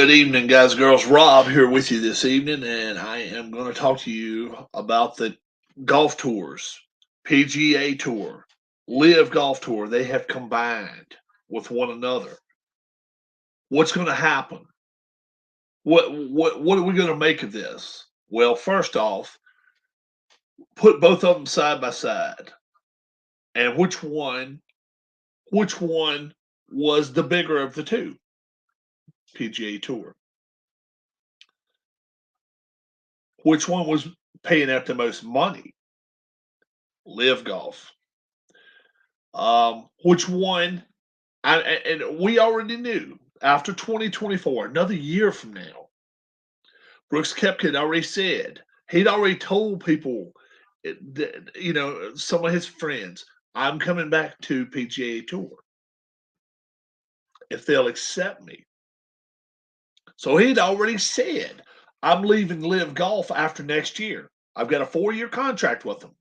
Good evening, guys, girls. Rob here with you this evening, and I am going to talk to you about the golf tours, PGA Tour, LIV Golf Tour. They have combined with one another. What's going to happen? What are we going to make of this? Well, first off, put both of them side by side, and which one was the bigger of the two? PGA Tour. Which one was paying out the most money? LIV Golf. Which one? And we already knew after 2024, another year from now, Brooks Koepka had already said, he'd already told people, some of his friends, I'm coming back to PGA Tour if they'll accept me. So he'd already said, I'm leaving LIV Golf after next year. I've got a 4-year contract with them.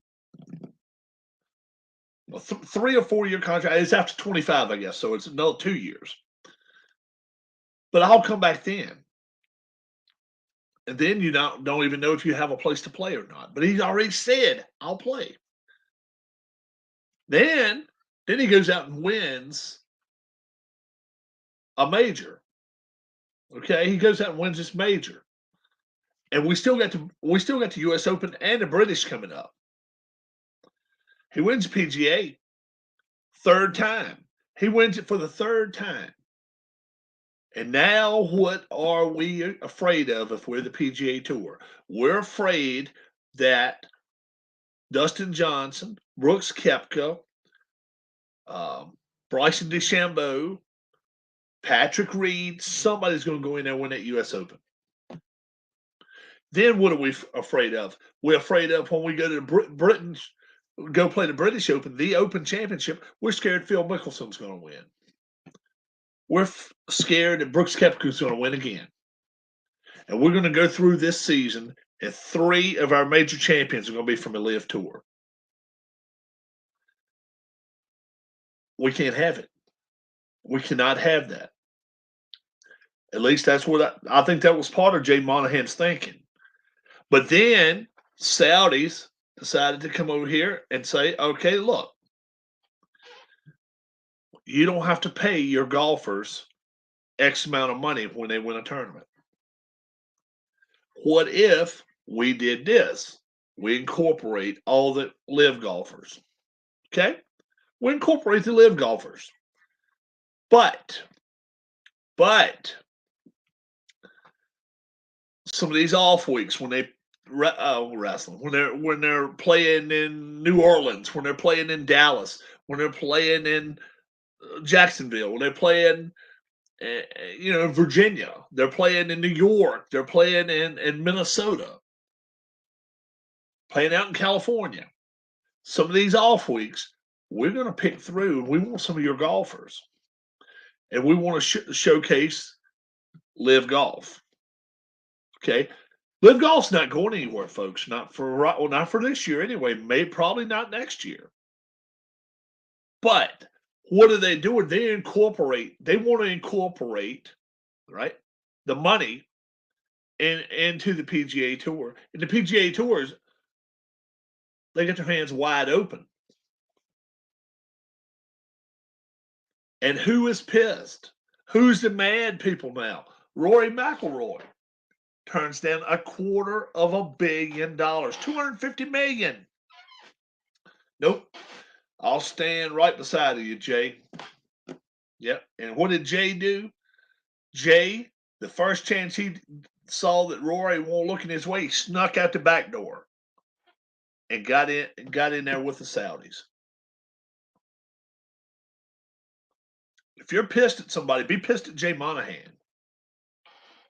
3 or 4 year contract. It's after 25, I guess. So it's another 2 years. But I'll come back then. And then you don't even know if you have a place to play or not. But he's already said, I'll play. Then he goes out and wins a major. Okay, he goes out and wins this major. And we still got the US Open and the British coming up. He wins PGA third time. He wins it for the third time. And now what are we afraid of if we're the PGA Tour? We're afraid that Dustin Johnson, Brooks Koepka, Bryson DeChambeau, Patrick Reed, somebody's going to go in there and win that US Open. Then what are we afraid of? We're afraid of when we go to Britain, go play the British Open, the Open Championship, we're scared Phil Mickelson's going to win. We're scared that Brooks Koepka is going to win again. And we're going to go through this season, and 3 of our major champions are going to be from the LIV Tour. We can't have it. We cannot have that. At least that's what I think that was part of Jay Monahan's thinking. But then Saudis decided to come over here and say, okay, look, you don't have to pay your golfers X amount of money when they win a tournament. What if we did this? We incorporate all the LIV golfers. Okay? We incorporate the LIV golfers. But some of these off weeks when they wrestling, when they're playing in New Orleans, when they're playing in Dallas, when they're playing in Jacksonville, when they're playing Virginia, they're playing in New York, they're playing in Minnesota, playing out in California. Some of these off weeks, we're going to pick through, and we want some of your golfers. And we want to showcase LIV Golf. Okay? LIV Golf's not going anywhere, folks. Not for this year anyway. Probably not next year. But what are they doing? They want to incorporate, right, the money into the PGA Tour. And the PGA Tours, they get their hands wide open. And who is pissed? Who's the mad people now? Rory McIlroy turns down $250 million, $250 million. Nope. I'll stand right beside of you, Jay. Yep. And what did Jay do? Jay, the first chance he saw that Rory won't look in his way, he snuck out the back door and got in there with the Saudis. If you're pissed at somebody, be pissed at Jay Monahan.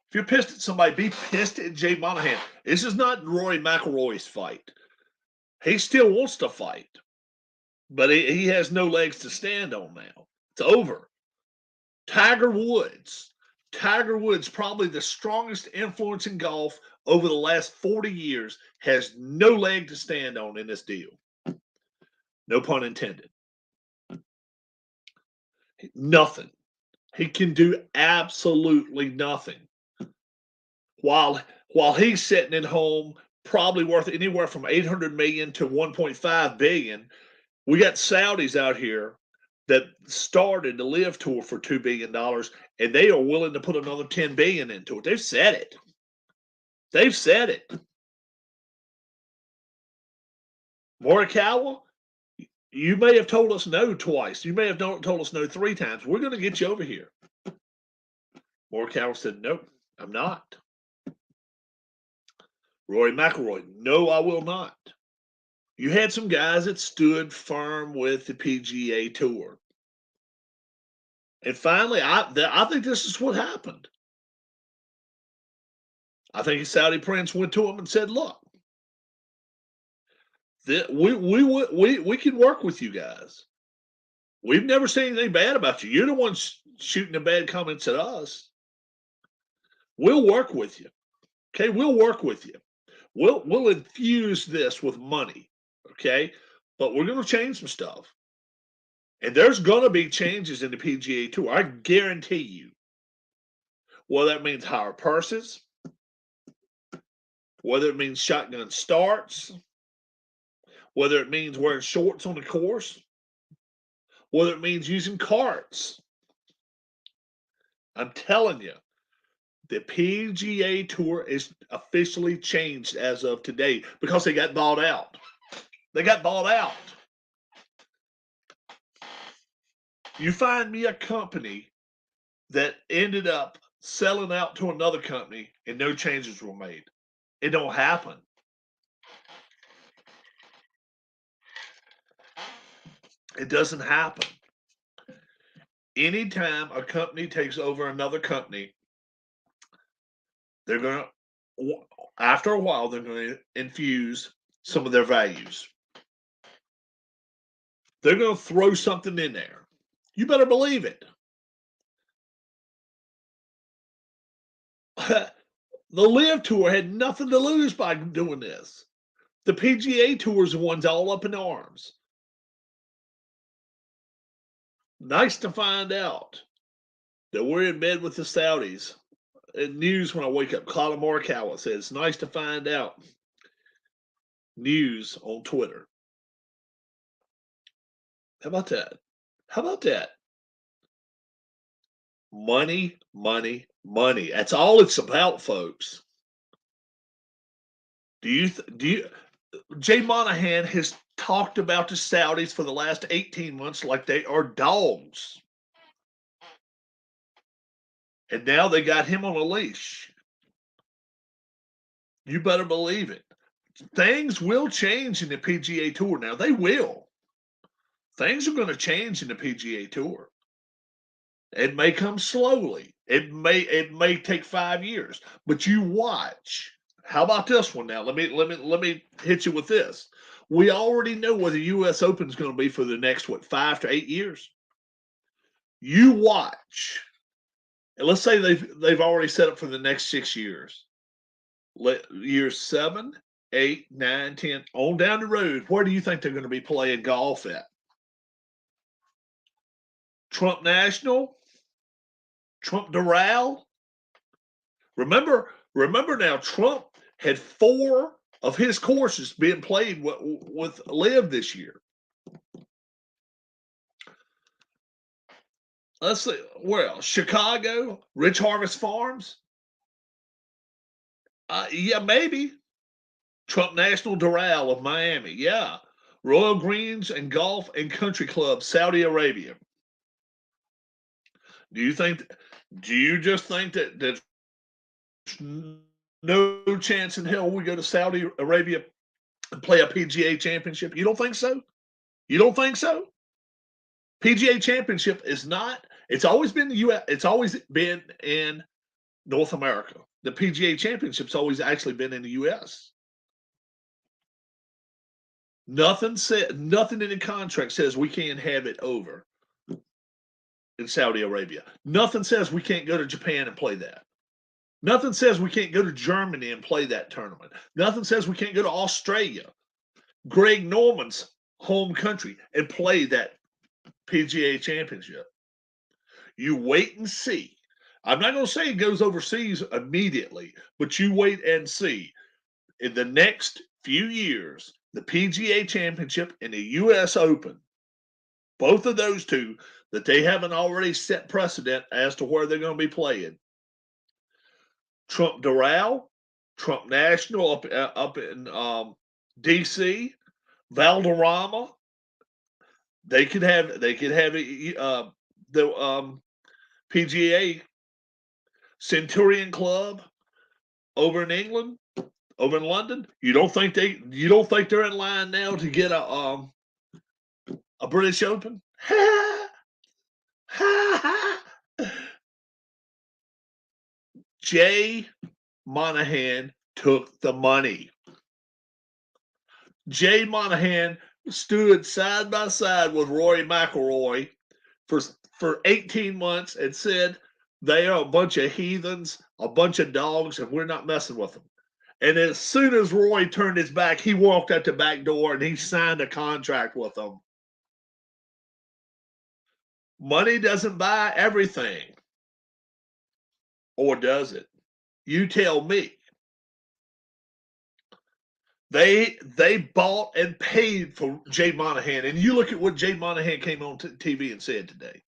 If you're pissed at somebody, be pissed at Jay Monahan. This is not Rory McIlroy's fight. He still wants to fight, but he has no legs to stand on now. It's over. Tiger Woods, probably the strongest influence in golf over the last 40 years, has no leg to stand on in this deal. No pun intended. Nothing. He can do absolutely nothing. while he's sitting at home, probably worth anywhere from 800 million to 1.5 billion. We got Saudis out here that started the LIV tour for $2 billion, and they are willing to put another 10 billion into it. They've said it. They've said it. Morikawa, you may have told us no twice. You may have told us no 3 times. We're going to get you over here. Morikawa said, nope, I'm not. Rory McIlroy, no, I will not. You had some guys that stood firm with the PGA Tour. And finally, I think this is what happened. I think the Saudi prince went to him and said, look, we can work with you guys. We've never seen anything bad about you. You're the ones shooting the bad comments at us. We'll work with you. Okay, we'll work with you. We'll infuse this with money. Okay, but we're going to change some stuff. And there's going to be changes in the PGA Tour. I guarantee you. Whether that means higher purses, whether it means shotgun starts, whether it means wearing shorts on the course, whether it means using carts. I'm telling you, the PGA Tour is officially changed as of today because they got bought out. They got bought out. You find me a company that ended up selling out to another company and no changes were made. It don't happen. It doesn't happen. Anytime a company takes over another company, they're going to, after a while, they're going to infuse some of their values. They're going to throw something in there. You better believe it. The LIV Tour had nothing to lose by doing this. The PGA Tour is the ones all up in arms. Nice to find out that we're in bed with the Saudis. In news when I wake up, Colin Morikawa says, it's nice to find out. News on Twitter. How about that? How about that? Money, money, money. That's all it's about, folks. Jay Monahan has talked about the Saudis for the last 18 months like they are dogs. And now they got him on a leash. You better believe it. Things will change in the PGA Tour now. They will. Things are going to change in the PGA Tour. It may come slowly. It may take 5 years, but you watch. How about this one now? Let me hit you with this. We already know where the U.S. Open is going to be for the next 5 to 8 years. You watch. And let's say they've already set up for the next 6 years. Years 7, 8, 9, 10, on down the road. Where do you think they're going to be playing golf at? Trump National, Trump Doral. Remember now, Trump had 4 of his courses being played with LIV this year. Let's see. Well, Chicago, Rich Harvest Farms. Yeah, maybe. Trump National Doral of Miami. Yeah. Royal Greens and Golf and Country Club, Saudi Arabia. Do you just think that there's no chance in hell we go to Saudi Arabia and play a PGA championship? You don't think so? You don't think so? PGA championship is not, it's always been the US, it's always been in North America. The PGA championship's always actually been in the US. Nothing in the contract says we can't have it over in Saudi Arabia. Nothing says we can't go to Japan and play that. Nothing says we can't go to Germany and play that tournament. Nothing says we can't go to Australia, Greg Norman's home country, and play that PGA championship. You wait and see. I'm not going to say it goes overseas immediately, but you wait and see. In the next few years, the PGA Championship and the U.S. Open, both of those two, that they haven't already set precedent as to where they're going to be playing. Trump Doral, Trump National up in D.C., Valderrama. They could have the PGA Centurion Club over in England, over in London. You don't think they're in line now to get a British Open? Jay Monahan took the money. Jay Monahan stood side by side with Rory McIlroy for 18 months and said they are a bunch of heathens, a bunch of dogs, and we're not messing with them. And as soon as Roy turned his back, he walked out the back door and he signed a contract with them. Money doesn't buy everything. Or does it? You tell me. They bought and paid for Jay Monahan. And you look at what Jay Monahan came on TV and said today.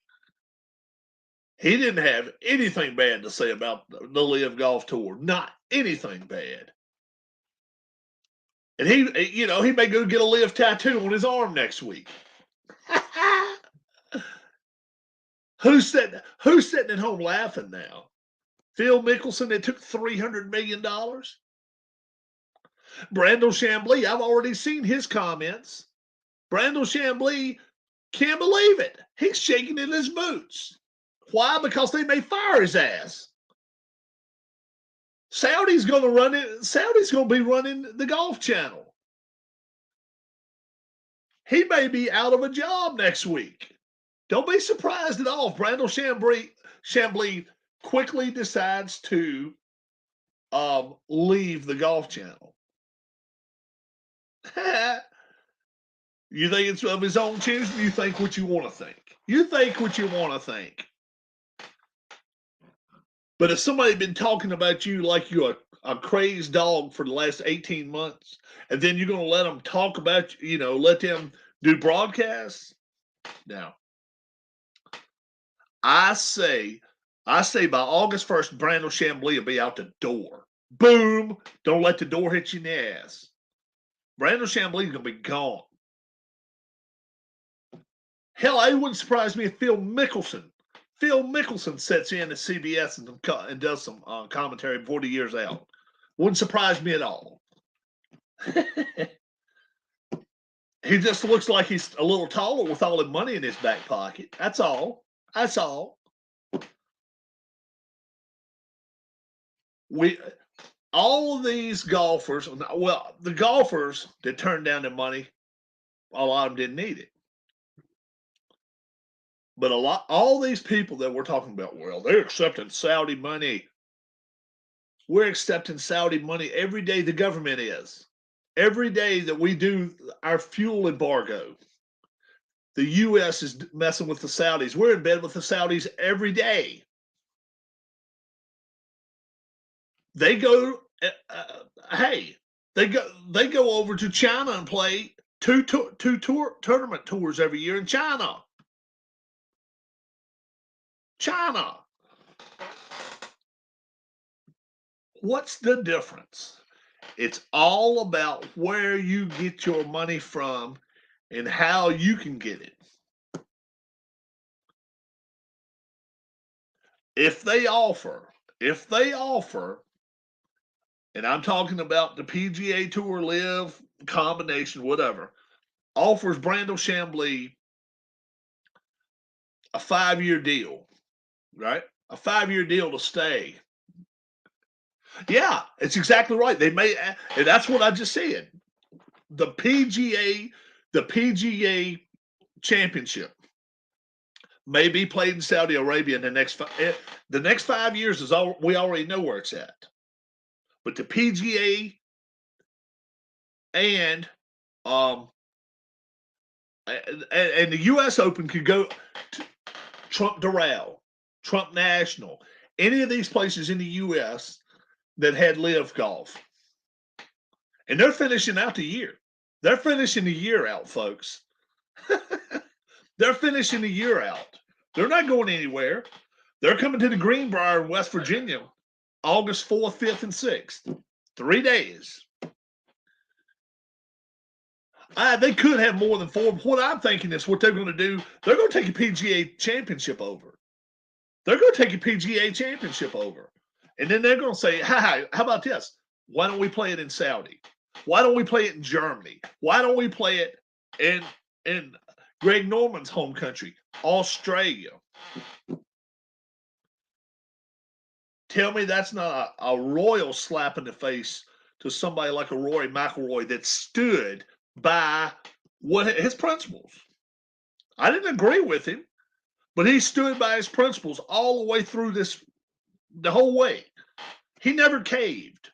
He didn't have anything bad to say about the LIV Golf Tour. Not anything bad. And he may go get a LIV tattoo on his arm next week. Who's sitting at home laughing now? Phil Mickelson that took $300 million? Brandel Chamblee, I've already seen his comments. Brandel Chamblee can't believe it. He's shaking in his boots. Why? Because they may fire his ass. Saudi's going to be running the Golf Channel. He may be out of a job next week. Don't be surprised at all if Brandel Chamblee quickly decides to leave the Golf Channel. You think it's of his own choosing? You think what you want to think. You think what you want to think. But if somebody had been talking about you like you're a crazed dog for the last 18 months, and then you're going to let them talk about, let them do broadcasts? Now, I say by August 1st, Brandel Chamblee will be out the door. Boom! Don't let the door hit you in the ass. Brandel Chamblee is going to be gone. Hell, it wouldn't surprise me if Phil Mickelson sits in at CBS and does some commentary before the year's out. Wouldn't surprise me at all. He just looks like he's a little taller with all the money in his back pocket. That's all. All of these golfers, well, the golfers that turned down the money, a lot of them didn't need it. But all these people that we're talking about, well, they're accepting Saudi money. We're accepting Saudi money every day. The government is. Every day that we do our fuel embargo, the U.S. is messing with the Saudis. We're in bed with the Saudis every day. They go, they go over to China and play two tournament tours every year in China. What's the difference? It's all about where you get your money from and how you can get it. If they offer, and I'm talking about the PGA Tour, LIV combination, whatever, offers Brandel Chamblee a 5-year deal, right? A 5-year deal to stay. Yeah, it's exactly right. They may, and that's what I just said. The PGA Championship may be played in Saudi Arabia in the next 5 years is all we already know where it's at. But the PGA and the U.S. Open could go to Trump Doral, Trump National, any of these places in the U.S. that had LIV golf. And they're finishing out the year. They're finishing the year out, folks. They're finishing the year out. They're not going anywhere. They're coming to the Greenbrier in West Virginia August 4th, 5th, and 6th. 3 days. They could have more than 4. What I'm thinking is what they're going to do, they're going to take a PGA championship over. They're going to take a PGA championship over. And then they're going to say, hi, how about this? Why don't we play it in Saudi? Why don't we play it in Germany? Why don't we play it in Greg Norman's home country, Australia? Tell me that's not a royal slap in the face to somebody like a Rory McIlroy that stood by his principles. I didn't agree with him, but he stood by his principles all the way through the whole way. He never caved.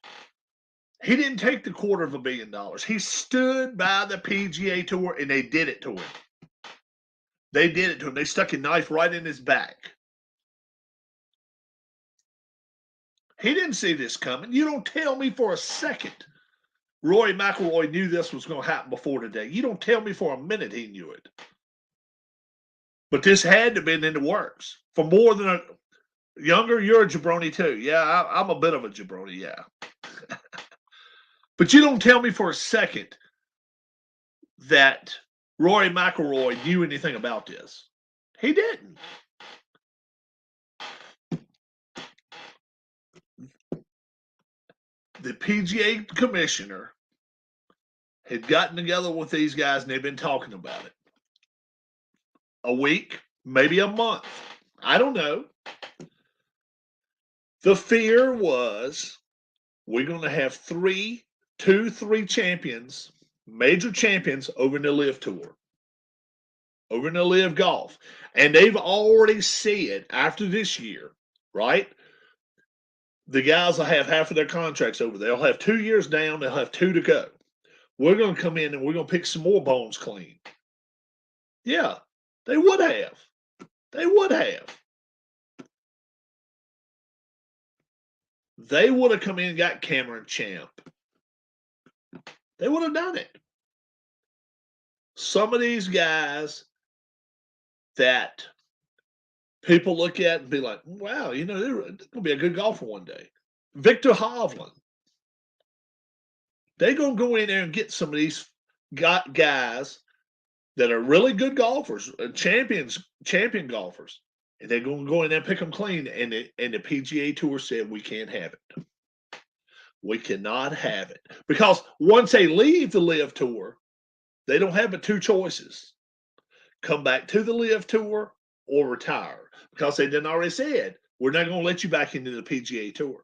He didn't take the $250 million. He stood by the PGA Tour, and they did it to him. They did it to him. They stuck a knife right in his back. He didn't see this coming. You don't tell me for a second Rory McIlroy knew this was going to happen before today. You don't tell me for a minute he knew it. But this had to have been in the works. For more than a younger, you're a jabroni too. Yeah, I'm a bit of a jabroni, yeah. But you don't tell me for a second that Rory McIlroy knew anything about this. He didn't. The PGA commissioner had gotten together with these guys and they've been talking about it. A week, maybe a month. I don't know. The fear was we're going to have 3 champions, major champions over in the LIV Tour, over in the LIV Golf. And they've already said after this year, right? The guys will have half of their contracts over there. They'll have 2 years down. They'll have 2 to go. We're going to come in and we're going to pick some more bones clean. Yeah, they would have. They would have. They would have come in and got Cameron Champ. They would have done it. Some of these guys that people look at and be like, wow, they're going to be a good golfer one day. Victor Hovland. They're going to go in there and get some of these guys that are really good golfers, champion golfers. And they're going to go in there and pick them clean. And the PGA Tour said, we can't have it. We cannot have it. Because once they leave the LIV Tour, they don't have but 2 choices. Come back to the LIV Tour or retire. Because they done already said, we're not going to let you back into the PGA Tour.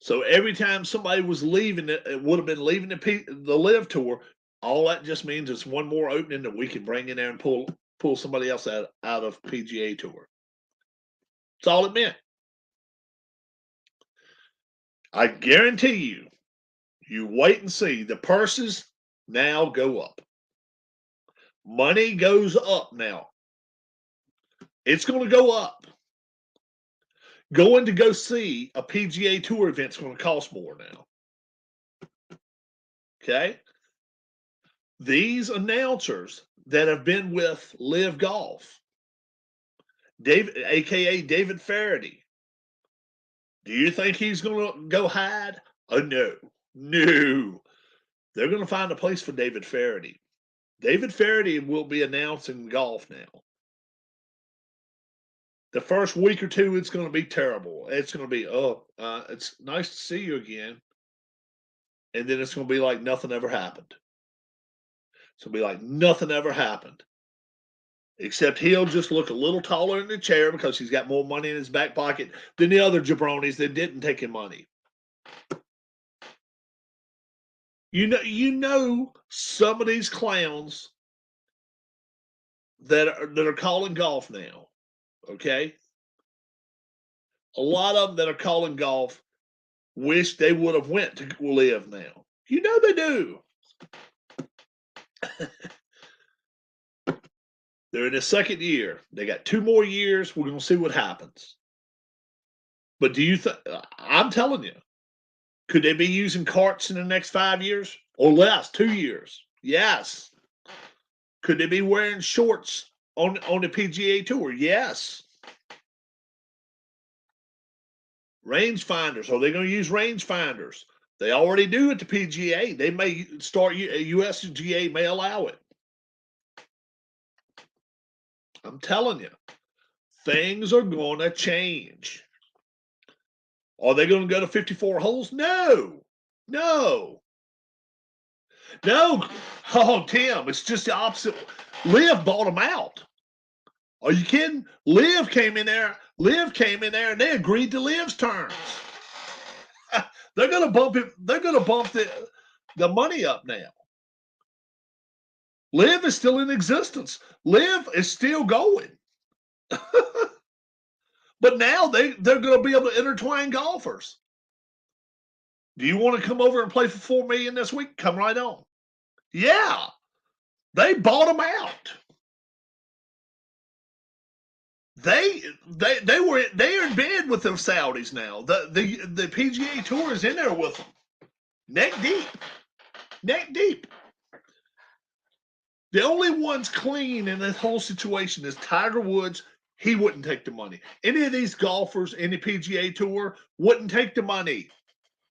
So every time somebody was leaving, it would have been leaving the LIV Tour, all that just means it's one more opening that we can bring in there and pull somebody else out of PGA Tour. That's all it meant. I guarantee you wait and see. The purses now go up. Money goes up now. It's going to go up. Going to go see a PGA Tour event is going to cost more now. Okay? These announcers that have been with LIV Golf, David, a.k.a. David Faraday, do you think he's going to go hide? Oh, no. No. They're going to find a place for David Faraday. David Faraday will be announcing golf now. The first week or 2, it's going to be terrible. It's going to be, it's nice to see you again. And then it's going to be like nothing ever happened. It's going to be like nothing ever happened. Except he'll just look a little taller in the chair because he's got more money in his back pocket than the other jabronis that didn't take him money. You know some of these clowns that are calling golf now, okay? A lot of them that are calling golf wish they would have went to LIV now. You know they do. They're in the second year. They got 2 more years. We're going to see what happens. But do you think? I'm telling you, could they be using carts in the next 5 years or less? 2 years? Yes. Could they be wearing shorts on the PGA Tour? Yes. Rangefinders. Are they going to use rangefinders? They already do at the PGA. They may start. USGA may allow it. I'm telling you, things are going to change. Are they going to go to 54 holes? No. No. No. Oh, Tim, it's just the opposite. LIV bought them out. Are you kidding? LIV came in there and they agreed to LIV's terms. They're going to bump it. They're going to bump the money up now. LIV is still in existence. LIV is still going. But now they're going to be able to intertwine golfers. Do you want to come over and play for $4 million this week? Come right on. Yeah, they bought them out. They're in bed with the Saudis now. The PGA Tour is in there with them, neck deep. The only ones clean in this whole situation is Tiger Woods. He wouldn't take the money. Any of these golfers in the PGA Tour wouldn't take the money.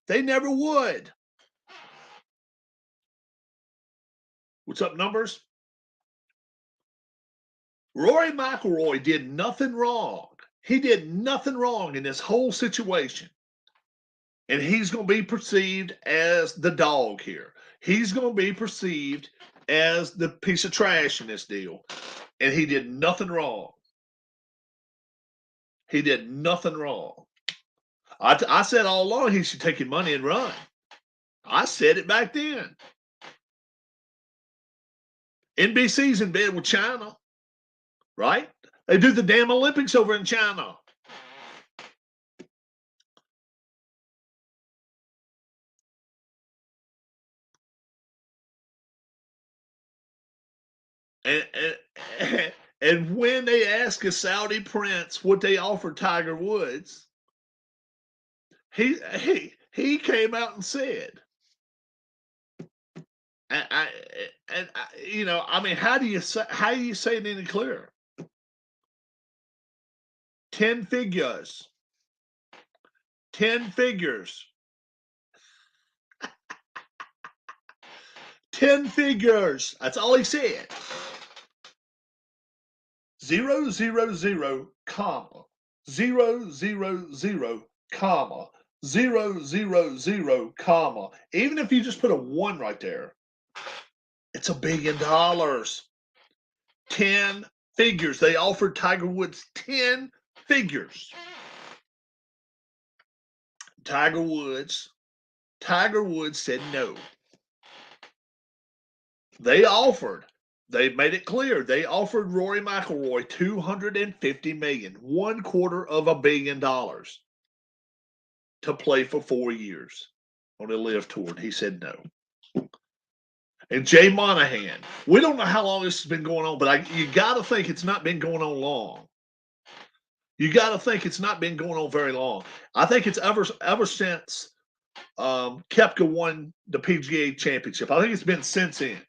They never would. What's up, numbers? Rory McIlroy did nothing wrong. He did nothing wrong in this whole situation. And he's going to be perceived as the dog here. He's going to be perceived as the piece of trash in this deal. And he did nothing wrong. He did nothing wrong. I said all along he should take your money and run. I said it back then. NBC's in bed with China, right? They do the damn Olympics over in China. And when they ask a Saudi prince what they offered Tiger Woods, he came out and said, I mean, how do you say it any clearer? 10 figures. 10 figures. 10 figures. That's all he said. 0, 0, 0, comma, 0, 0, 0, comma, 0, 0, 0, comma. Even if you just put a 1 right there, it's $1 billion. 10 figures. They offered Tiger Woods 10 figures. Tiger Woods said no. They made it clear. They offered Rory McIlroy $250 million, $250 million to play for 4 years on the LIV Tour. And he said no. And Jay Monahan, we don't know how long this has been going on, but you got to think it's not been going on long. You got to think it's not been going on very long. I think it's ever since Koepka won the PGA Championship. I think it's been since then.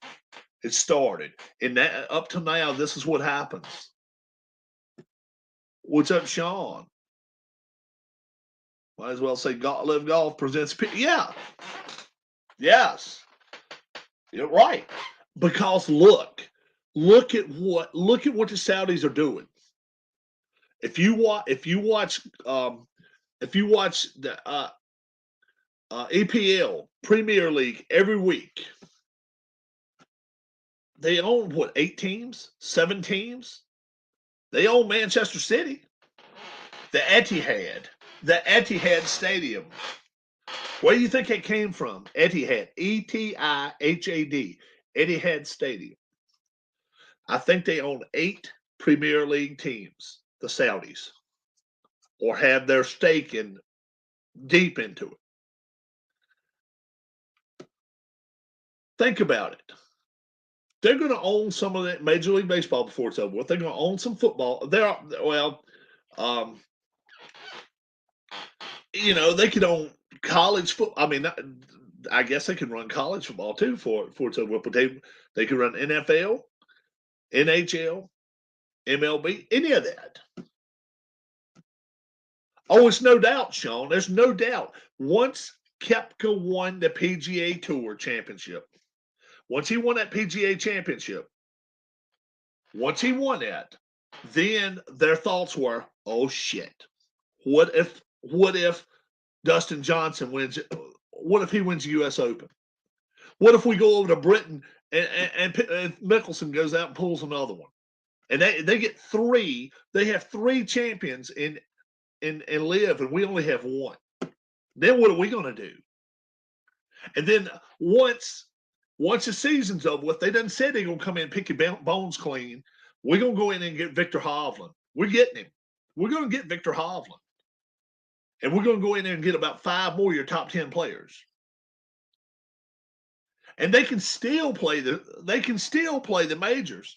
It started. And that, up to now, this is what happens. What's up, Sean? Might as well say LIV Golf presents. Yeah. Yes. You're right. Because look at what the Saudis are doing. If you watch the EPL Premier League every week, they own what, 8 teams, 7 teams? They own Manchester City, the Etihad Stadium. Where do you think it came from? Etihad, Etihad, Etihad Stadium. I think they own 8 Premier League teams, the Saudis, or have their stake in deep into it. Think about it. They're going to own some of that Major League Baseball before it's over with. They're going to own some football. They could own college football. I mean, I guess they can run college football too for it's over with, but they could run NFL, NHL, MLB, any of that. Oh, it's no doubt, Sean. There's no doubt. Once Koepka won the PGA Tour championship, once he won that PGA championship, once he won that, then their thoughts were, oh shit. What if Dustin Johnson wins? What if he wins the U.S. Open? What if we go over to Britain and Mickelson goes out and pulls another one? And they get three. They have three champions in LIV, and we only have one. Then what are we going to do? And then once the season's over with, they done said they're going to come in and pick your bones clean. We're going to go in and get Victor Hovland. We're getting him. We're going to get Victor Hovland. And we're going to go in there and get about 5 more of your top 10 players. And they can still play the majors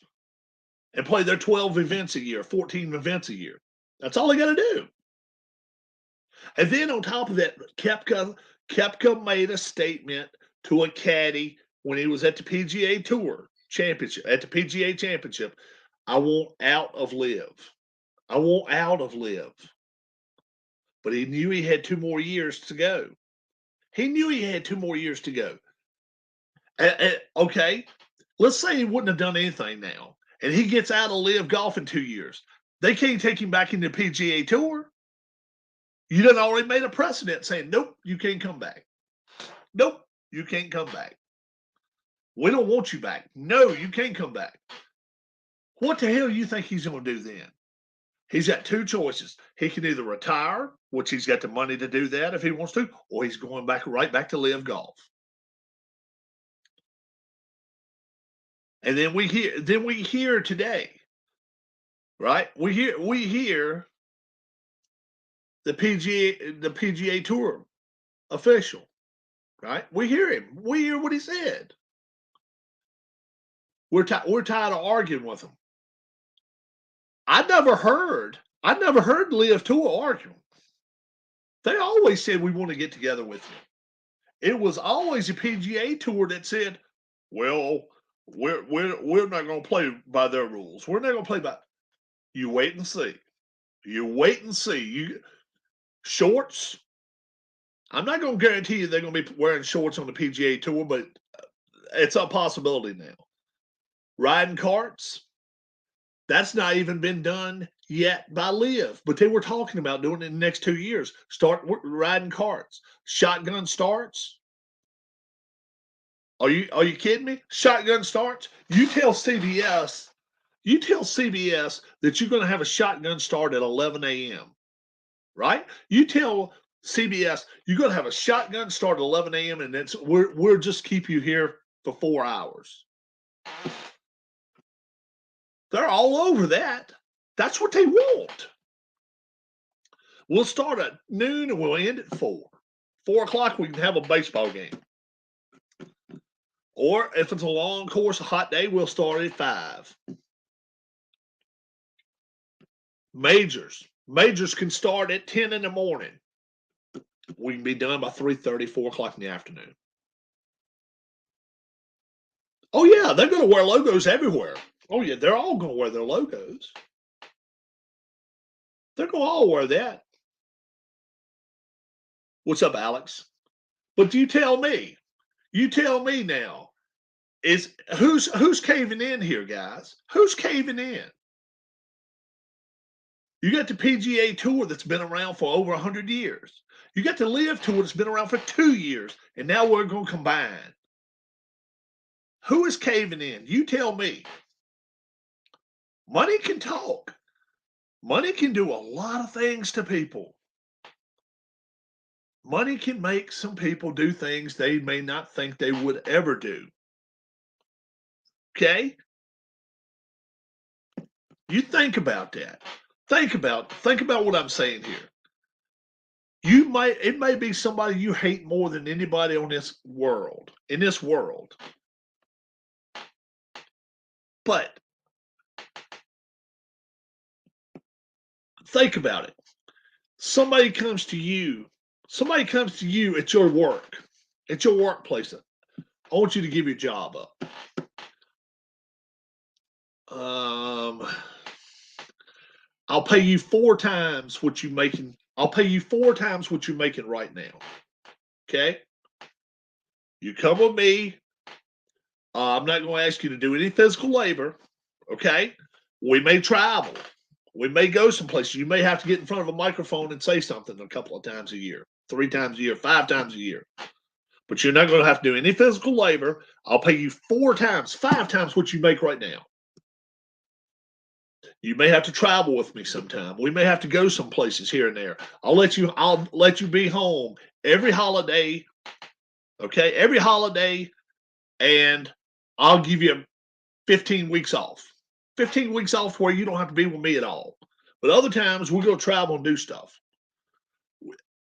and play their 12 events a year, 14 events a year. That's all they got to do. And then on top of that, Koepka made a statement to a caddy when he was at the PGA Tour Championship, at the PGA Championship. I want out of LIV. I want out of LIV. But he knew he had 2 more years to go. Okay, let's say he wouldn't have done anything now, and he gets out of LIV Golf in 2 years. They can't take him back into the PGA Tour. You done already made a precedent saying, nope, you can't come back. Nope, you can't come back. We don't want you back. No, you can't come back. What the hell do you think he's going to do then? He's got 2 choices. He can either retire, which he's got the money to do that if he wants to, or he's going right back to LIV Golf. And then we hear today, right? We hear the PGA Tour official, right? We hear him. We hear what he said. We're tired of arguing with him. I never heard LIV Tour argue. They always said we want to get together with you. It was always the PGA Tour that said, well, we're not going to play by their rules. We're not going to play by. You wait and see. Shorts. I'm not going to guarantee you they're going to be wearing shorts on the PGA Tour, but it's a possibility now. Riding carts. That's not even been done yet by LIV, but they were talking about doing it in the next 2 years. Start riding carts. Shotgun starts. Are you kidding me? Shotgun starts. You tell CBS that you're going to have a shotgun start at 11 a.m. Right? You tell CBS you're going to have a shotgun start at 11 a.m. and we'll just keep you here for 4 hours. They're all over that. That's what they want. We'll start at noon and we'll end at 4. 4 o'clock, we can have a baseball game. Or if it's a long course, a hot day, we'll start at 5. Majors can start at 10 in the morning. We can be done by 3:30, 4 o'clock in the afternoon. Oh, yeah, they're going to wear logos everywhere. Oh, yeah, they're all going to wear their logos. They're going to all wear that. What's up, Alex? But you tell me now, who's caving in here, guys? Who's caving in? You got the PGA Tour that's been around for over 100 years. You got the LIV Tour that's been around for 2 years, and now we're going to combine. Who is caving in? You tell me. Money can talk. Money can do a lot of things to people. Money can make some people do things they may not think they would ever do. Okay? You think about that. Think about what I'm saying here. It may be somebody you hate more than anybody in this world. But think about it. Somebody comes to you at your workplace. I want you to give your job up. I'll pay you 4 times what you're making. I'll pay you 4 times what you're making right now. Okay? You come with me. I'm not going to ask you to do any physical labor. Okay? We may travel. We may go someplace. You may have to get in front of a microphone and say something a couple of times a year, 3 times a year, 5 times a year. But you're not going to have to do any physical labor. I'll pay you 4 times, 5 times what you make right now. You may have to travel with me sometime. We may have to go some places here and there. I'll let you be home every holiday. Okay, every holiday, and I'll give you 15 weeks off. 15 weeks off where you don't have to be with me at all. But other times we go travel and do stuff.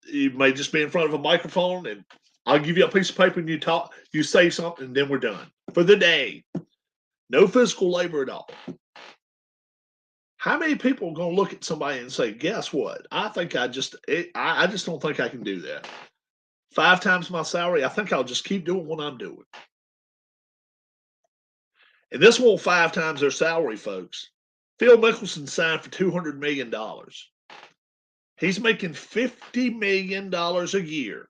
You may just be in front of a microphone, and I'll give you a piece of paper and you say something, and then we're done for the day. No physical labor at all. How many people are going to look at somebody and say, guess what? I just don't think I can do that. 5 times my salary, I think I'll just keep doing what I'm doing. And this won't 5 times their salary, folks. Phil Mickelson signed for $200 million. He's making $50 million a year.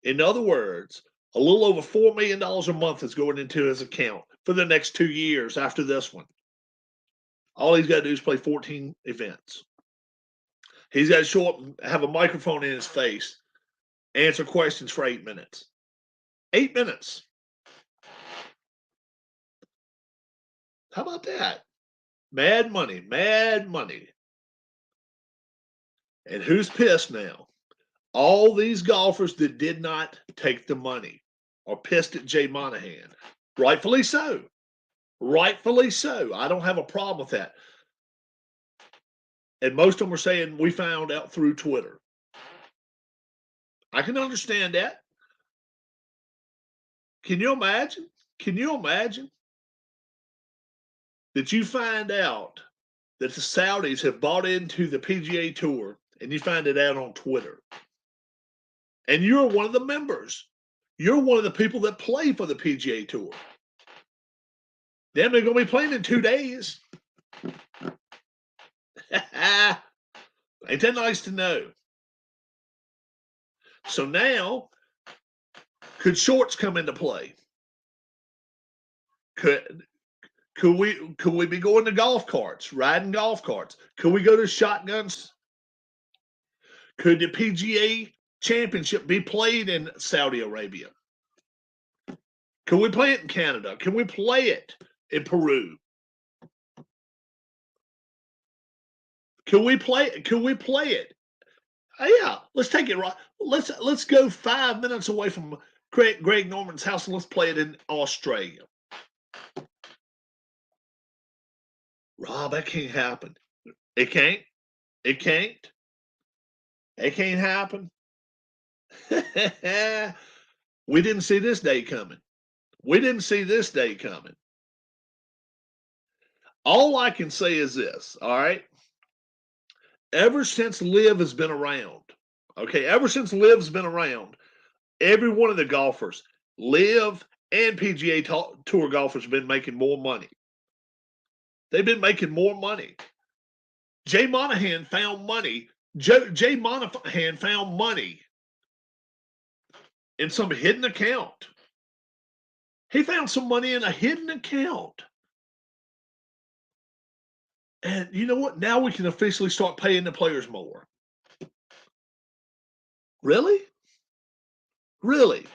In other words, a little over $4 million a month is going into his account for the next 2 years after this one. All he's got to do is play 14 events. He's got to show up and have a microphone in his face, answer questions for 8 minutes. 8 minutes. How about that? Mad money, mad money. And who's pissed now? All these golfers that did not take the money are pissed at Jay Monahan. Rightfully so. Rightfully so. I don't have a problem with that. And most of them are saying we found out through Twitter. I can understand that. Can you imagine? Can you imagine that you find out that the Saudis have bought into the PGA Tour and you find it out on Twitter? And you're one of the members. You're one of the people that play for the PGA Tour. Then they're going to be playing in 2 days. Ain't that nice to know? So now, could shorts come into play? Could we be going to golf carts, riding golf carts? Could we go to shotguns? Could the PGA Championship be played in Saudi Arabia? Can we play it in Canada? Can we play it in Peru? Can we play it? Yeah, let's take it right. Let's go 5 minutes away from Greg Norman's house and let's play it in Australia. Rob, that can't happen. It can't. It can't. It can't happen. We didn't see this day coming. We didn't see this day coming. All I can say is this, all right? Ever since LIV has been around, okay, ever since LIV's been around, every one of the golfers, LIV and PGA Tour golfers, have been making more money. They've been making more money. Jay Monahan found money. Jay Monahan found money in some hidden account. He found some money in a hidden account. And you know what? Now we can officially start paying the players more. Really? Really?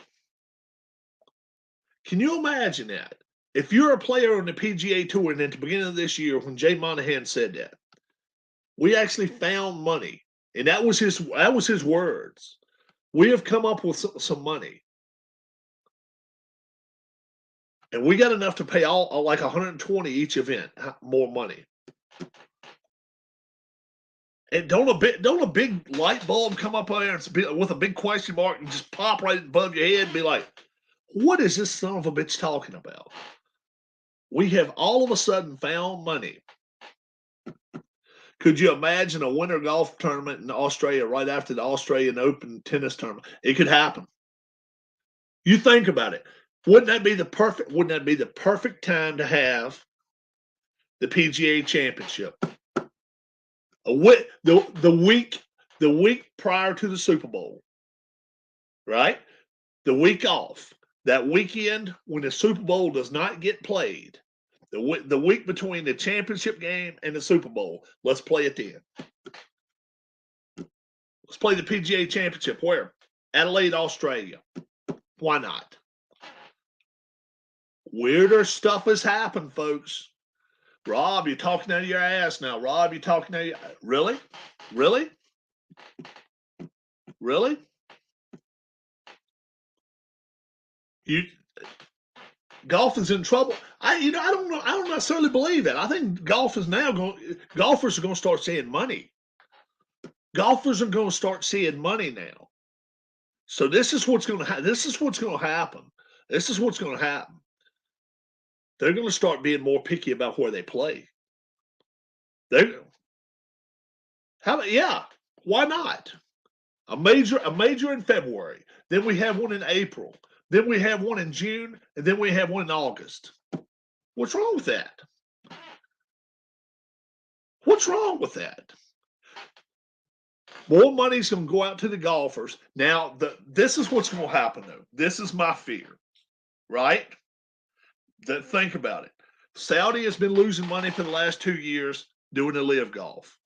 Can you imagine that? If you're a player on the PGA Tour and at the beginning of this year when Jay Monahan said that, we actually found money. And that was his words. We have come up with some money. And we got enough to pay all like 120 each event, more money. And don't a big light bulb come up there with a big question mark and just pop right above your head and be like, what is this son of a bitch talking about? We have all of a sudden found money. Could you imagine a winter golf tournament in Australia right after the Australian Open tennis tournament? It could happen. You think about it. Wouldn't that be the perfect time to have the PGA Championship? The week prior to the Super Bowl, right? The week off. That weekend when the Super Bowl does not get played. The week between the championship game and the Super Bowl. Let's play it then. Let's play the PGA Championship. Where? Adelaide, Australia. Why not? Weirder stuff has happened, folks. Rob, you're talking out of your ass now. Rob, you're talking out of your... Really? Really? Really? Golf is in trouble. I don't know. I don't necessarily believe that. I think golfers are going to start seeing money. Golfers are going to start seeing money now. So this is what's going to happen. This is what's going to happen. This is what's going to happen. They're going to start being more picky about where they play. Yeah, why not? A major in February. Then we have one in April. Then we have one in June, and then we have one in August. What's wrong with that? What's wrong with that? More money's going to go out to the golfers. Now, this is what's going to happen, though. This is my fear, right? Think about it. Saudi has been losing money for the last 2 years doing the LIV golf.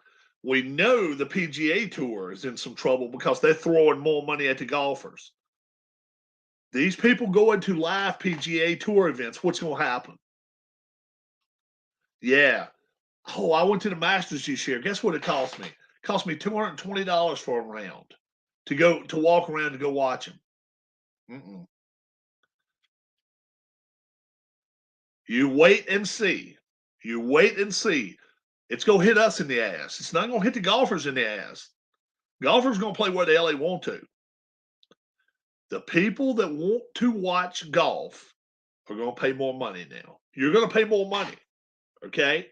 We know the PGA Tour is in some trouble because they're throwing more money at the golfers. These people go into live PGA Tour events. What's going to happen? Yeah. Oh, I went to the Masters this year. Guess what it cost me? It cost me $220 for a round to walk around to go watch them. You wait and see. You wait and see. It's going to hit us in the ass. It's not going to hit the golfers in the ass. Golfers are going to play where the hell they want to. The people that want to watch golf are going to pay more money now. You're going to pay more money, okay?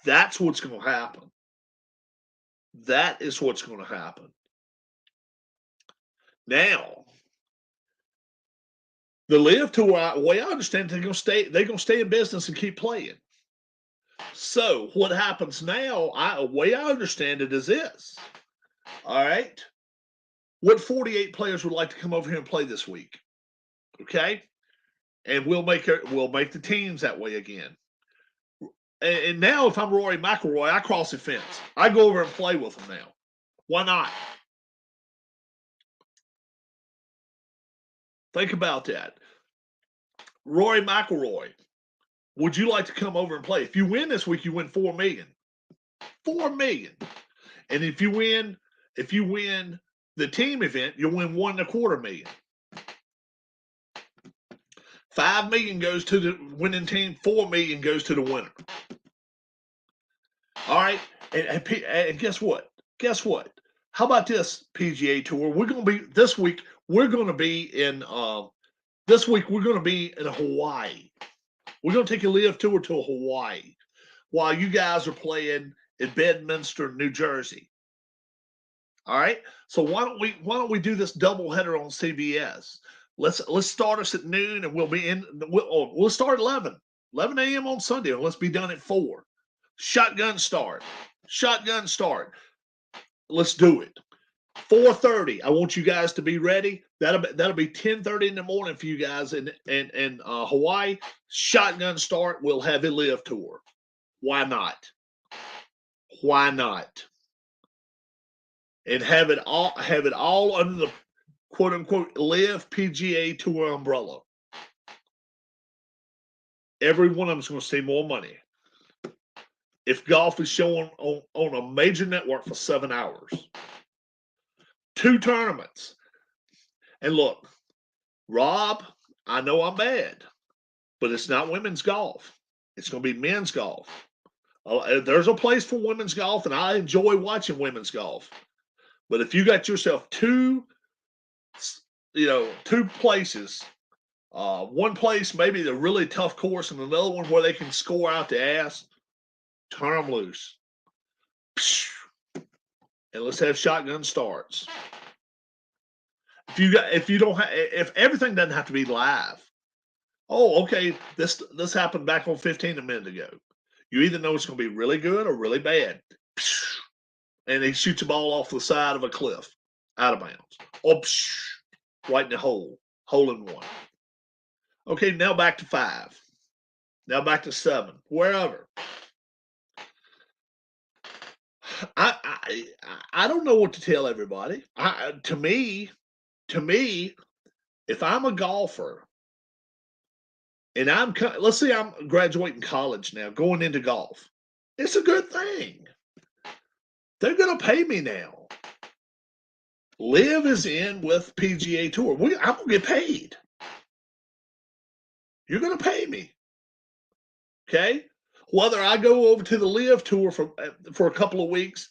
That's what's going to happen. That is what's going to happen. Now, the LIV Tour, the way I understand it, they're going to stay in business and keep playing. So what happens now, the way I understand it is this. All right. What 48 players would like to come over here and play this week? Okay. And we'll make the teams that way again. And now if I'm Rory McIlroy, I cross the fence. I go over and play with them now. Why not? Think about that. Rory McIlroy, would you like to come over and play? If you win this week, you win $4 million. $4 million. And if you win the team event, you'll win $1.25 million. $5 million goes to the winning team. $4 million goes to the winner. All right. And guess what? Guess what? How about this PGA Tour? This week. We're going to be in Hawaii. We're going to take a LIV Tour to Hawaii while you guys are playing in Bedminster, New Jersey. All right. So why don't we do this doubleheader on CBS? Let's start us at noon, and we'll be in. We'll start at 11 a.m. on Sunday, and let's be done at 4. Shotgun start. Let's do it. 4:30. I want you guys to be ready. That'll be 10:30 in the morning for you guys in Hawaii. Shotgun start. We'll have a LIV Tour. Why not? Why not? And have it all under the quote unquote LIV PGA Tour umbrella. Every one of them is going to see more money. If golf is showing on a major network for 7 hours. 2 tournaments. And look, Rob, I know I'm bad, but it's not women's golf. It's going to be men's golf. There's a place for women's golf, and I enjoy watching women's golf. But if you got yourself two places, One place, maybe the really tough course, and another one where they can score out the ass. Turn them loose. And let's have shotgun starts. If everything doesn't have to be live. Oh, okay. This happened back on 15 a minute ago. You either know it's going to be really good or really bad. And he shoots a ball off the side of a cliff, out of bounds. Oh, right in the hole. Hole in one. Okay, now back to 5. Now back to 7. Wherever. I don't know what to tell everybody. To me, if I'm a golfer and let's say I'm graduating college now, going into golf, it's a good thing. They're going to pay me now. LIV is in with PGA Tour. I'm going to get paid. You're going to pay me. Okay? Whether I go over to the LIV Tour for a couple of weeks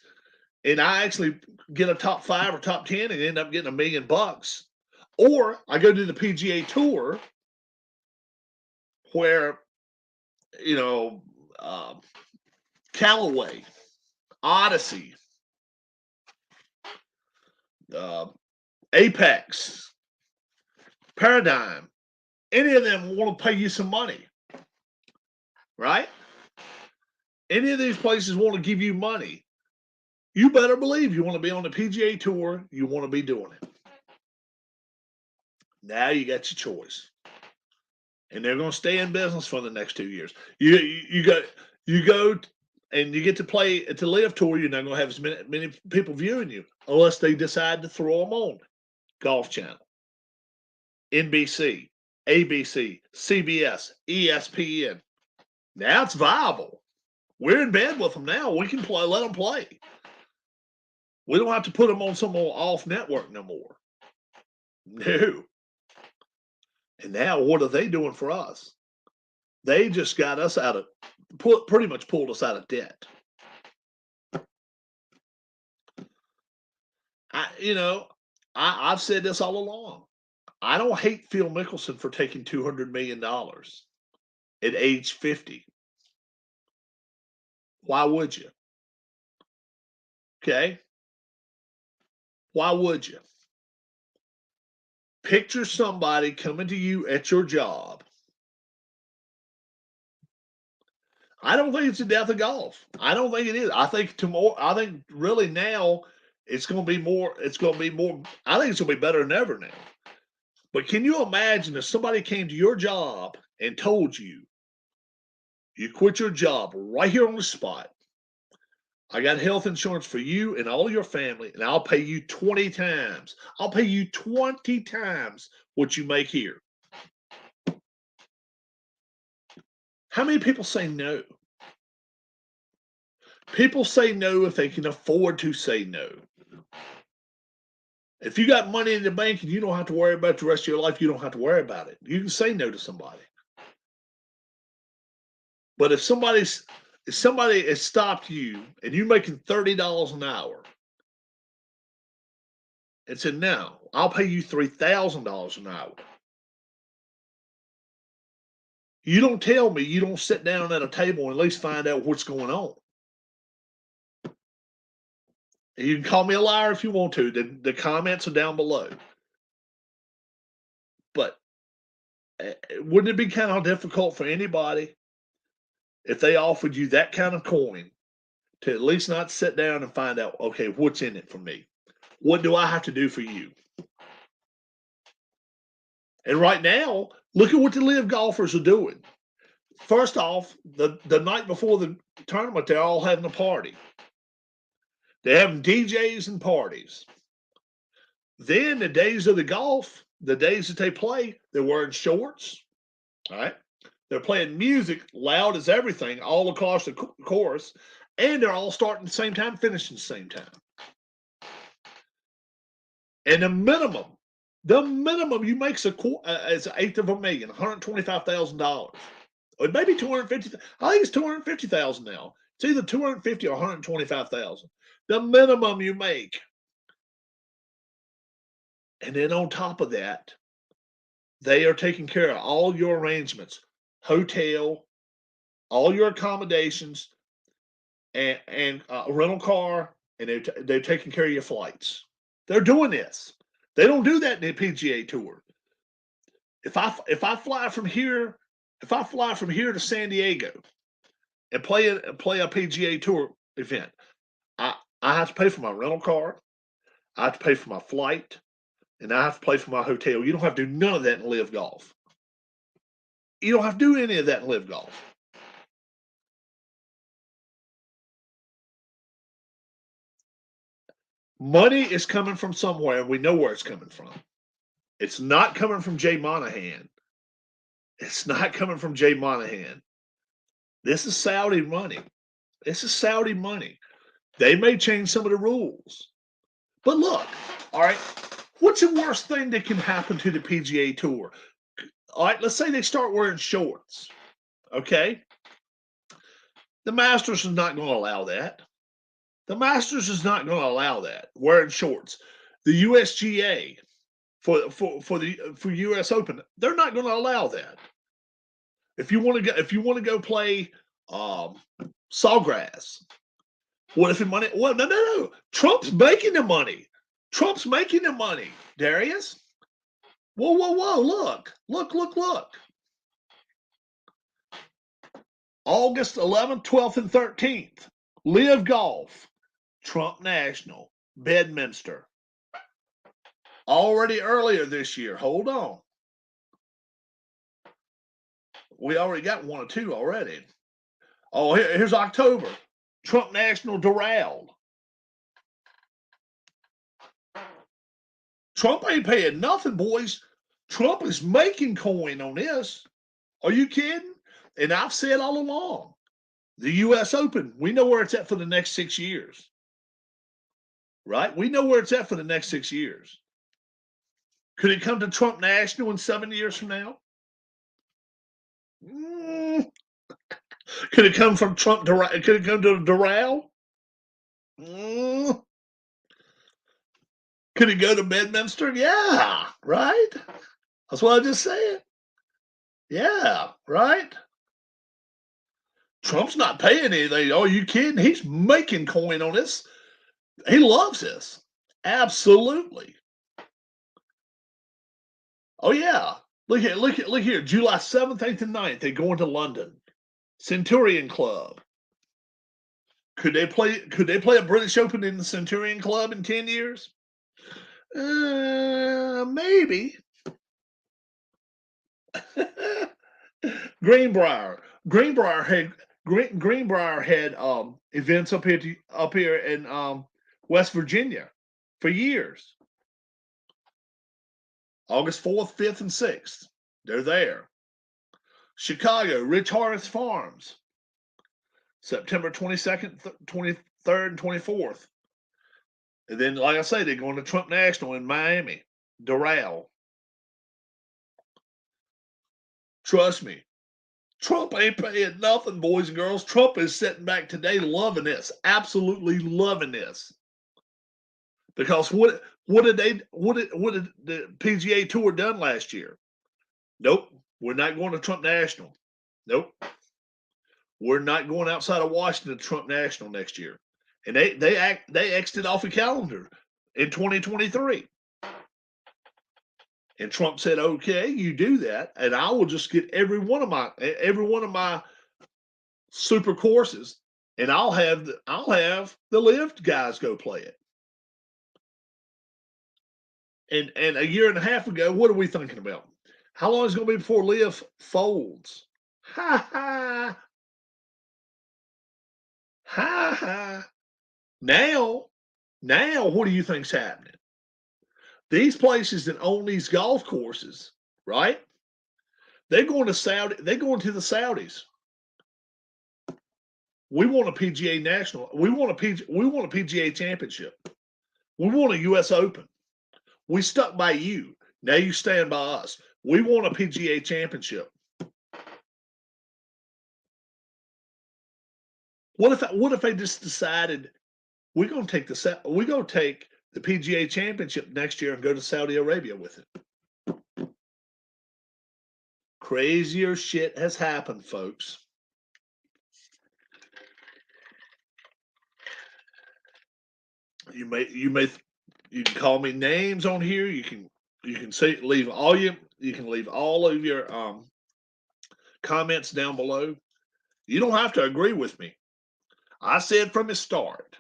and I actually get a top 5 or top 10 and end up getting $1 million, or I go to the PGA Tour where, Callaway, Odyssey, Apex, Paradigm, any of them want to pay you some money, right? Any of these places want to give you money. You better believe you want to be on the PGA Tour, you want to be doing it. Now you got your choice. And they're going to stay in business for the next 2 years. You go and you get to play at the LIV Tour. You're not going to have as many people viewing you unless they decide to throw them on Golf Channel, NBC, ABC, CBS, ESPN. Now it's viable. We're in bed with them now. We can play. Let them play. We don't have to put them on some off network no more. No. And now what are they doing for us? They just got us pretty much pulled us out of debt. I've said this all along. I don't hate Phil Mickelson for taking $200 million at age 50. Why would you? Okay? Why would you? Picture somebody coming to you at your job. I don't think it's the death of golf. I don't think it is. I think really now it's going to be more. I think it's going to be better than ever now. But can you imagine if somebody came to your job and told you quit your job right here on the spot? I got health insurance for you and all your family, and I'll pay you 20 times. I'll pay you 20 times what you make here. How many people say no? People say no if they can afford to say no. If you got money in the bank and you don't have to worry about the rest of your life, you don't have to worry about it. You can say no to somebody. But if somebody has stopped you and you're making $30 an hour and said, no, I'll pay you $3,000 an hour. You don't tell me you don't sit down at a table and at least find out what's going on. You can call me a liar if you want to. The comments are down below. But wouldn't it be kind of difficult for anybody if they offered you that kind of coin to at least not sit down and find out, okay, what's in it for me? What do I have to do for you? And right now, look at what the LIV golfers are doing. First off, the night before the tournament, they're all having a party. They're having DJs and parties. Then the days of the golf, the days that they play, they're wearing shorts. All right. They're playing music loud as everything all across the course. And they're all starting at the same time, finishing at the same time. And the minimum you make is $1.8 million, $125,000. Or maybe 250. I think it's 250,000 now. It's either 250 or 125,000. The minimum you make. And then on top of that, They are taking care of all your arrangements, hotel, all your accommodations, and a rental car, and they're taking care of your flights. They're doing this. They don't do that in the PGA Tour. If I fly from here, if I fly from here to San Diego and play a PGA Tour event, I have to pay for my rental car, I have to pay for my flight, and I have to pay for my hotel. You don't have to do none of that in LIV Golf. You don't have to do any of that in LIV Golf. Money is coming from somewhere, and we know where it's coming from. It's not coming from Jay Monahan. It's not coming from Jay Monahan. This is Saudi money. This is Saudi money. They may change some of the rules. But look, all right, what's the worst thing that can happen to the PGA Tour? All right, let's say they start wearing shorts. Okay? The Masters is not going to allow that. The Masters is not going to allow that, wearing shorts. The USGA for US Open, they're not going to allow that. If you want to go play Sawgrass, what if the money? Well, no. Trump's making the money. Trump's making the money, Darius. Whoa. Look. August 11th, 12th, and 13th. LIV Golf, Trump National, Bedminster. Already earlier this year. Hold on. We already got one or two already. Oh, here's October. Trump National, Doral. Trump ain't paying nothing, boys. Trump is making coin on this. Are you kidding? And I've said all along, the U.S. Open, we know where it's at for the next 6 years. Right? We know where it's at for the next 6 years. Could it come to Trump National in 7 years from now? Could it come from Trump? Could it come to Doral? Could it go to Bedminster? Yeah, right? That's what I just said. Yeah, right? Trump's not paying anything. Are you kidding? He's making coin on this. He loves this. Absolutely. Oh yeah. Look here. July 7th, 8th, and 9th. They're going to London. Centurion Club. Could they play a British Open in the Centurion Club in 10 years? Maybe. Greenbrier had events up here in West Virginia for years. August 4th, 5th, and 6th. They're there. Chicago, Rich Horace Farms. September 22nd, 23rd, and 24th. And then, like I say, they're going to Trump National in Miami. Doral. Trust me. Trump ain't paying nothing, boys and girls. Trump is sitting back today loving this. Absolutely loving this. Because what did the PGA Tour done last year? Nope. We're not going to Trump National. Nope. We're not going outside of Washington to Trump National next year. And they exited off the calendar in 2023. And Trump said, "Okay, you do that, and I will just get every one of my super courses, and I'll have the LIV guys go play it." And a year and a half ago, what are we thinking about? How long is it going to be before LIV folds? Ha ha. Ha ha. Now, what do you think's happening? These places that own these golf courses, right? They're going to the Saudis. We want a PGA national. We want a PGA championship. We want a US Open. We stuck by you. Now you stand by us. We want a PGA championship. What if they just decided we're going to take the PGA championship next year and go to Saudi Arabia with it? Crazier shit has happened, folks. You can call me names on here. You can say leave all you can leave all of your comments down below. You don't have to agree with me. I said from the start,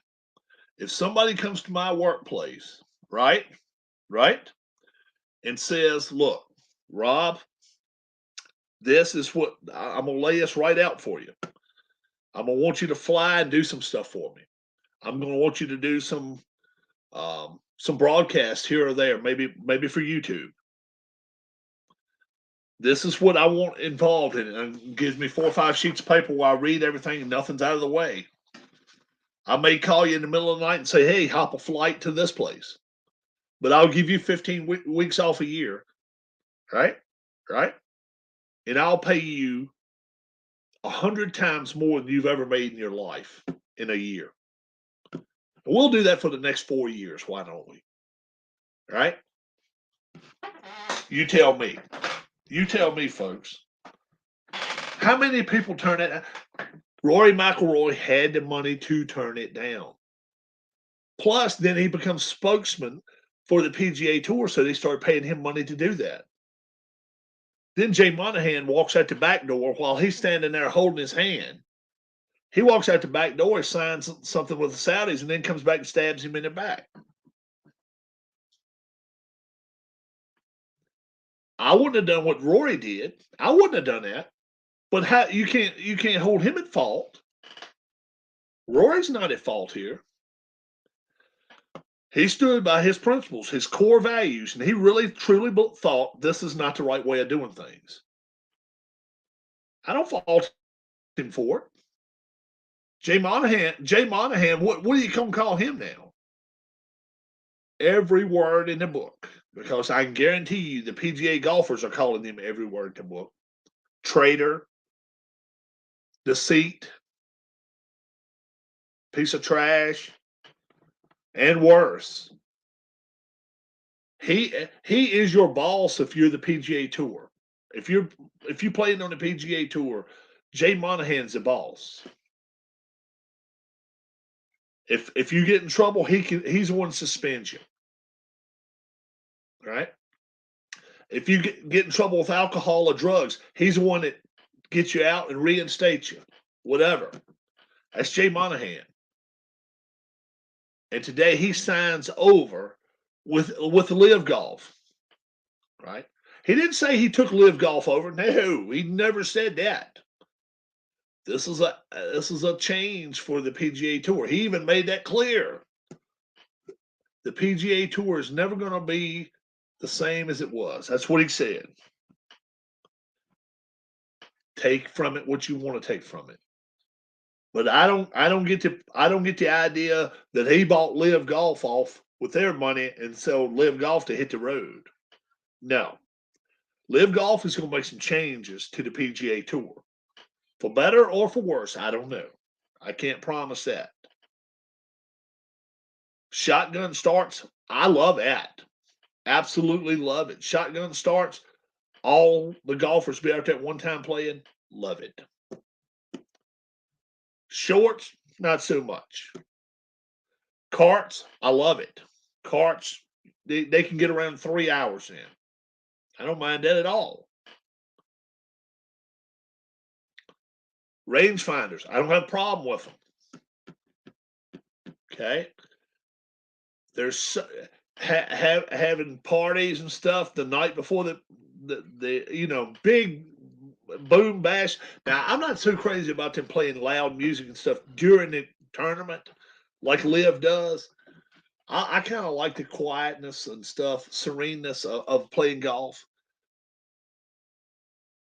if somebody comes to my workplace, right, and says, "Look, Rob, this is what I'm gonna lay this right out for you. I'm gonna want you to fly and do some stuff for me. I'm gonna want you to do some broadcasts here or there, maybe for YouTube. This is what I want involved in it." And gives me 4 or 5 sheets of paper where I read everything and nothing's out of the way. I may call you in the middle of the night and say, "Hey, hop a flight to this place," but I'll give you 15 weeks off a year, right? Right? And I'll pay you 100 times more than you've ever made in your life in a year. And we'll do that for the next 4 years. Why don't we? Right? You tell me. You tell me, folks. How many people turn it? Rory McIlroy had the money to turn it down. Plus, then he becomes spokesman for the PGA Tour, so they start paying him money to do that. Then Jay Monahan walks out the back door while he's standing there holding his hand. He walks out the back door, signs something with the Saudis, and then comes back and stabs him in the back. I wouldn't have done what Rory did. I wouldn't have done that. But how you can't hold him at fault. Rory's not at fault here. He stood by his principles, his core values, and he really truly thought this is not the right way of doing things. I don't fault him for it. Jay Monahan, what are you gonna call him now? Every word in the book, because I can guarantee you the PGA golfers are calling him every word in the book. Traitor, deceit, piece of trash, and worse. He is your boss if you're the PGA Tour. If you playing on the PGA Tour, Jay Monahan's the boss. If you get in trouble, he's the one to suspend you. Right? If you get in trouble with alcohol or drugs, he's the one that gets you out and reinstates you. Whatever. That's Jay Monahan. And today he signs over with LIV Golf. Right? He didn't say he took LIV Golf over. No, he never said that. This is a change for the PGA Tour. He even made that clear. The PGA Tour is never going to be the same as it was. That's what he said. Take from it what you want to take from it. But I don't get the idea that he bought LIV Golf off with their money and sold LIV Golf to hit the road. No. LIV Golf is going to make some changes to the PGA Tour. For better or for worse, I don't know. I can't promise that. Shotgun starts, I love that. Absolutely love it. Shotgun starts, all the golfers be out there at one time playing, love it. Shorts, not so much. Carts, I love it. Carts, they can get around 3 hours in. I don't mind that at all. Rangefinders, I don't have a problem with them. Okay. There's having parties and stuff the night before the big boom bash. Now I'm not so crazy about them playing loud music and stuff during the tournament like LIV does. I kind of like the quietness and stuff, sereneness of playing golf.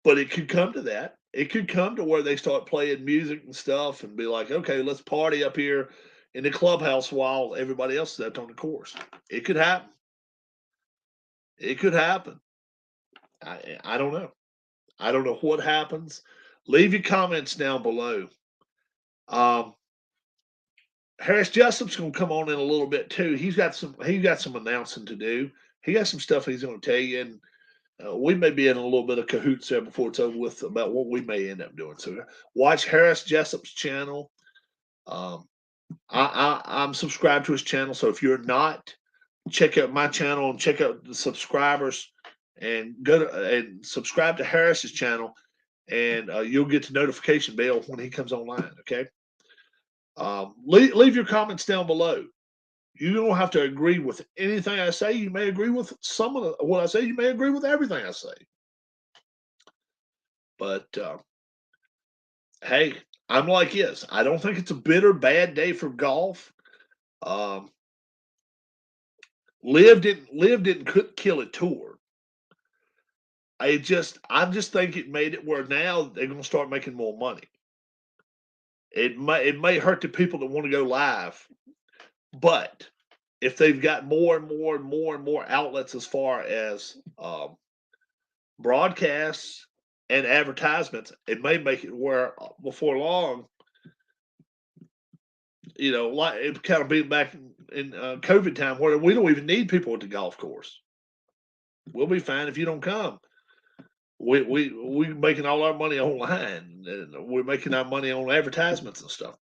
But it could come to that. It could come to where they start playing music and stuff and be like, okay, let's party up here in the clubhouse while everybody else is out on the course. It could happen. It could happen. I don't know. I don't know what happens. Leave your comments down below. Harris Jessup's going to come on in a little bit too. He's got some announcing to do. He got some stuff he's going to tell you, and We may be in a little bit of cahoots there before it's over with about what we may end up doing. So watch Harris Jessup's channel. Um, I'm subscribed to his channel. So if you're not, check out my channel and check out the subscribers and go to and subscribe to Harris's channel, and you'll get the notification bell when he comes online. Okay. Leave your comments down below. You don't have to agree with anything I say. You may agree with some of what I say. You may agree with everything I say. But hey, I'm like this. I don't think it's a bitter bad day for golf. Um, Liv didn't kill a tour. I just think it made it where now they're going to start making more money. It may hurt the people that want to go live, but if they've got more and more and more and more outlets as far as broadcasts and advertisements, it may make it where before long, like it kind of be back in COVID time where we don't even need people at the golf course. We'll be fine if you don't come. We're making all our money online, and we're making our money on advertisements and stuff.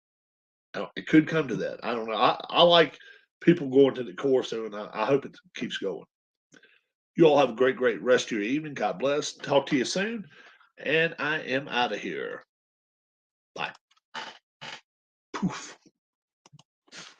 It could come to that. I don't know. I like people going to the course, and I hope it keeps going. You all have a great rest of your evening. God bless. Talk to you soon. And I am out of here. Bye. Poof.